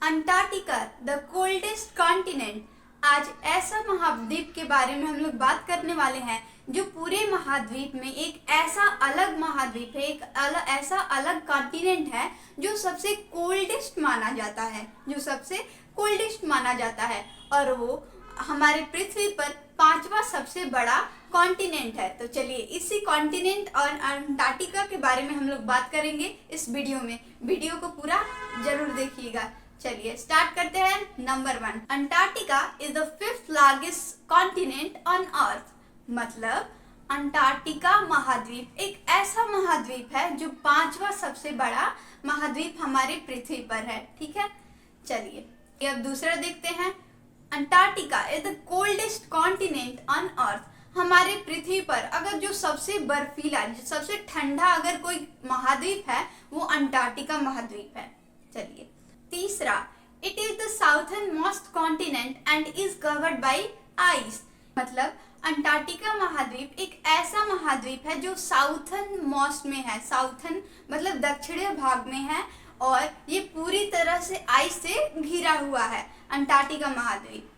Antarctica the coldest continent. आज ऐसा महाद्वीप के बारे में हम लोग बात करने वाले हैं जो पूरे महाद्वीप में एक ऐसा अलग महाद्वीप है, ऐसा अलग कॉन्टिनेंट है जो सबसे कोल्डेस्ट माना जाता है, और वो हमारे पृथ्वी पर पांचवा सबसे बड़ा कॉन्टिनेंट है। तो चलिए इसी कॉन्टिनेंट और अंटार्कटिका के बारे में हम लोग बात करेंगे इस वीडियो में। वीडियो को पूरा जरूर देखिएगा। चलिए स्टार्ट करते हैं। Number 1, Antarctica is the 5th largest continent on earth. मतलब अंटार्कटिका महाद्वीप एक ऐसा महाद्वीप है जो पांचवा सबसे बड़ा महाद्वीप हमारे पृथ्वी पर है। ठीक है, चलिए अब दूसरा देखते हैं। Antarctica is the coldest continent on earth. हमारे पृथ्वी पर अगर जो सबसे बर्फीला, सबसे ठंडा अगर कोई महाद्वीप है वो अंटार्कटिका महाद्वीप है। चलिए तीसरा, it is the southern most continent and is covered by ice. मतलब अंटार्कटिका महाद्वीप एक ऐसा महाद्वीप है जो साउथर्न मोस्ट में है। साउथर्न मतलब दक्षिणी भाग में है और ये पूरी तरह से आइस से घिरा हुआ है अंटार्कटिका महाद्वीप।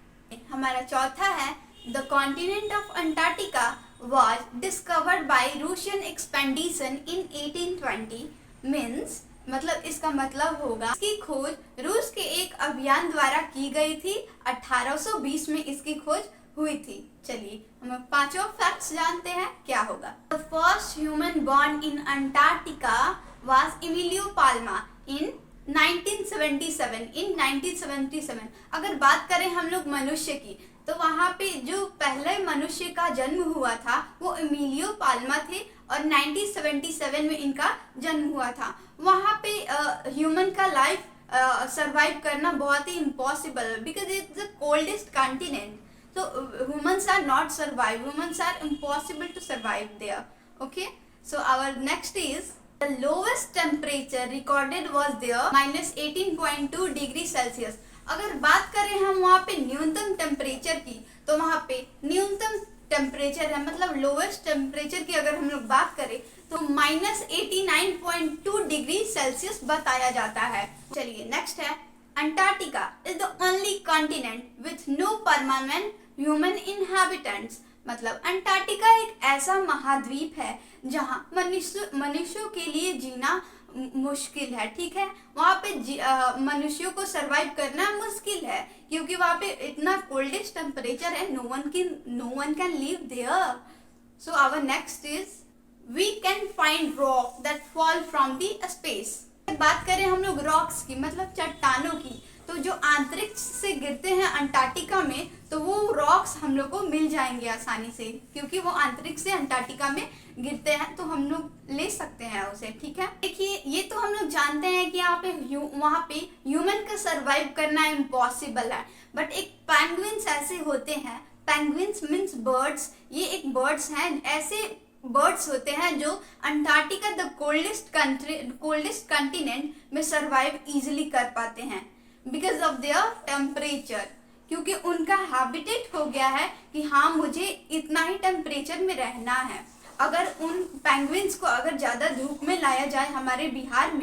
हमारा चौथा है, the continent of Antarctica was discovered by Russian expedition in 1820। Means मतलब इसका मतलब होगा इसकी खोज रूस के एक अभियान द्वारा की गई थी। 1820 में इसकी खोज हुई थी। चलिए हम पांचों फैक्ट्स जानते हैं क्या होगा। The first human born in Antarctica was Emilio Palma in 1977। अगर बात करें हम लोग मनुष्य की, तो वहाँ पे जो पहले मनुष्य का जन्म हुआ था वो एमिलियो पाल्मा थे और 1977 में इनका जन्म हुआ था। वहाँ पे ह्यूमन का लाइफ सरवाइव करना बहुत ही impossible, because it's the coldest continent. So humans are not survive. Humans are impossible to survive there. Okay. So our next is the lowest temperature recorded was there -18.2 degree Celsius. अगर बात करें हम वहाँ पे न्यूनतम टेम्परेचर की, तो वहाँ पे न्यूनतम टेम्परेचर है, मतलब लोवेस्ट टेम्परेचर की अगर हम लोग बात करें तो -89.2 डिग्री सेल्सियस बताया जाता है। चलिए नेक्स्ट है, Antarctica is the only continent with no permanent human inhabitants. मतलब अंटार्कटिका एक ऐसा महाद्वीप है जहाँ मनुष्यों के लिए जीना मुश्किल है। ठीक है, वहाँ पे मनुष्यों को सरवाइव करना मुश्किल है क्योंकि वहाँ पे इतना कोल्डेस्ट टेम्परेचर है। No one can live there. So our next is, we can find rock that fall from the space. बात करें हम लोग रॉक्स की, मतलब चट्टानों की, तो जो अंतरिक्ष से गिरते हैं अंटार्कटिका में, तो वो रॉक्स हम लोग को मिल जाएंगे आसानी से क्योंकि वो अंतरिक्ष से अंटार्कटिका में गिरते हैं, तो हम लोग ले सकते हैं उसे। ठीक है, देखिए ये तो हम लोग जानते हैं कि यहाँ पे वहाँ पे ह्यूमन का सरवाइव करना इम्पॉसिबल है। बट एक पेंगुइन्स ऐसे होते हैं, पेंगुइन्स मीन्स बर्ड्स, ये एक बर्ड्स हैं, ऐसे बर्ड्स होते हैं जो अंटार्कटिका द कोल्डेस्ट कंटिनेंट में सरवाइव इजीली कर पाते हैं बिकॉज ऑफ देयर टेम्परेचर। क्योंकि उनका हैबिटेट हो गया है कि हाँ मुझे इतना ही टेम्परेचर में रहना है। अगर उन पेंगुइन्स को अगर ज़्यादा धूप में लाया जाए हमारे बिहार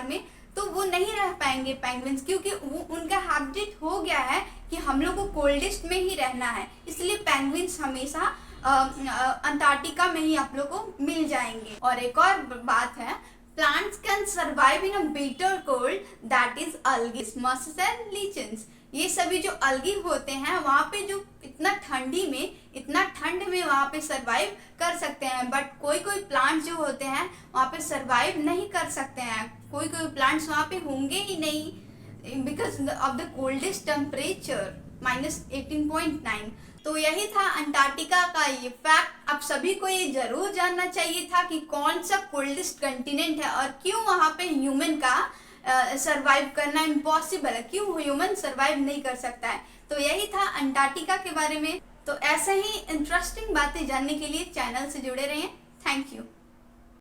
में, तो वो नहीं रह पाएंगे पेंगुइन्स, क्योंकि वो उनका हैबिटेट हो गया है कि हम लोग को कोल्डेस्ट में ही रहना है। इसलिए पेंगुइन्स हमेशा अंटार्कटिका में ही आप लोग को मिल जाएंगे। और एक और बात है, plants can survive in a bitter cold that is algae, mosses and lichens। ये सभी जो अलगी होते हैं वहाँ पे जो इतना ठंड में वहाँ पे सरवाइव कर सकते हैं। बट कोई प्लांट्स जो होते हैं वहाँ पे सरवाइव नहीं कर सकते हैं। कोई प्लांट्स वहाँ पे होंगे ही नहीं because of the coldest temperature -18.9। तो यही था अंटार्कटिका का ये फैक्ट। आप सभी को ये जरूर जानना चाहिए था कि कौन सा कोल्डेस्ट कंटिनेंट है और क्यों वहाँ पे ह्यूमन का सरवाइव करना इम्पॉसिबल है, क्यों ह्यूमन सरवाइव नहीं कर सकता है। तो यही था अंटार्कटिका के बारे में। तो ऐसे ही इंटरेस्टिंग बातें जानने के लिए चैनल से जुड़े रहें। Thank you.